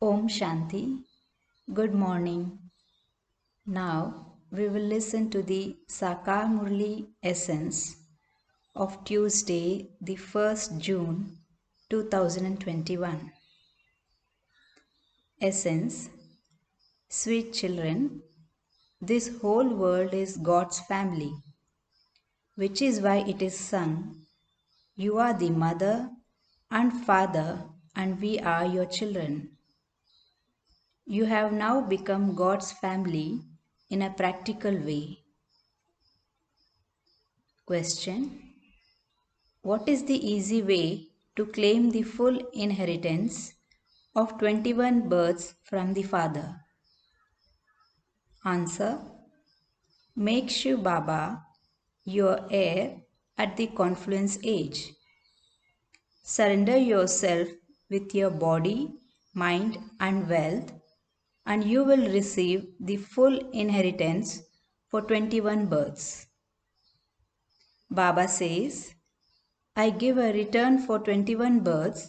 Om Shanti. Good morning. Now we will listen to the Sakar Murli essence of Tuesday, the 1st June 2021. Essence. Sweet children, this whole world is God's family, which is why it is sung, "You are the mother and father, and we are your children." You have now become God's family in a practical way. Question. What is the easy way to claim the full inheritance of 21 births from the Father? Answer. Make Shiv Baba your heir at the confluence age. Surrender yourself with your body, mind and wealth, and you will receive the full inheritance for 21 births. Baba says, I give a return for 21 births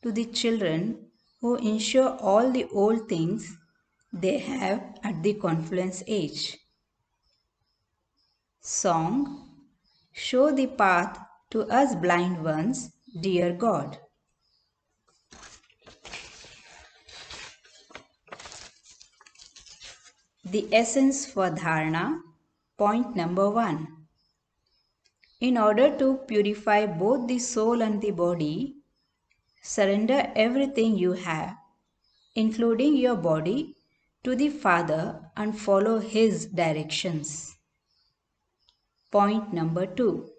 to the children who ensure all the old things they have at the confluence age. Song. Show the path to us blind ones, dear God. The essence for dharana. Point number 1. In order to purify both the soul and the body, surrender everything you have, including your body, to the Father and follow His directions. Point number 2.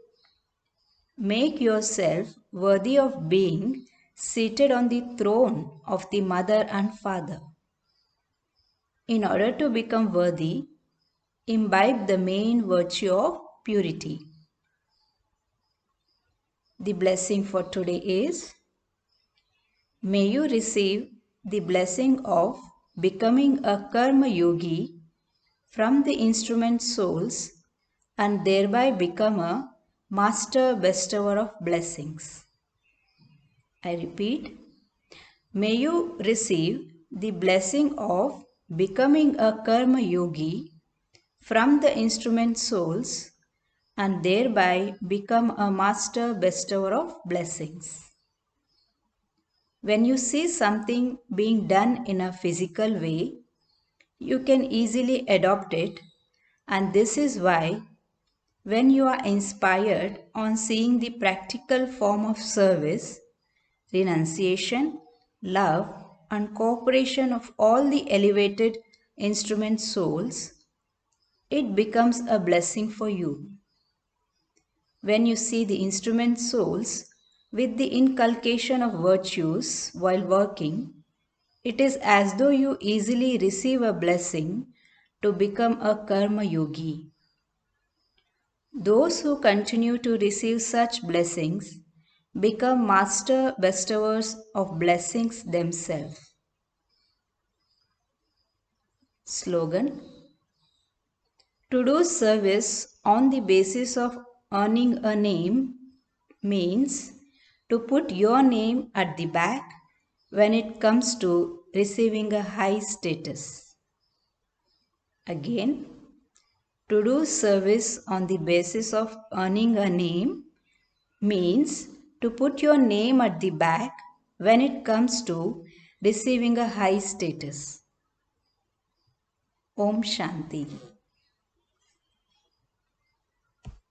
Make yourself worthy of being seated on the throne of the Mother and Father. In order to become worthy, imbibe the main virtue of purity. The blessing for today is, may you receive the blessing of becoming a Karma Yogi from the instrument souls and thereby become a master bestower of blessings. I repeat, may you receive the blessing of becoming a Karma Yogi from the instrument souls and thereby become a master bestower of blessings. When you see something being done in a physical way, you can easily adopt it, and this is why when you are inspired on seeing the practical form of service, renunciation, love and cooperation of all the elevated instrument souls, it becomes a blessing for you. When you see the instrument souls with the inculcation of virtues while working, it is as though you easily receive a blessing to become a Karma Yogi. Those who continue to receive such blessings become master bestowers of blessings themselves. Slogan. To do service on the basis of earning a name means to put your name at the back when it comes to receiving a high status. Again, to do service on the basis of earning a name means to put your name at the back when it comes to receiving a high status. Om Shanti.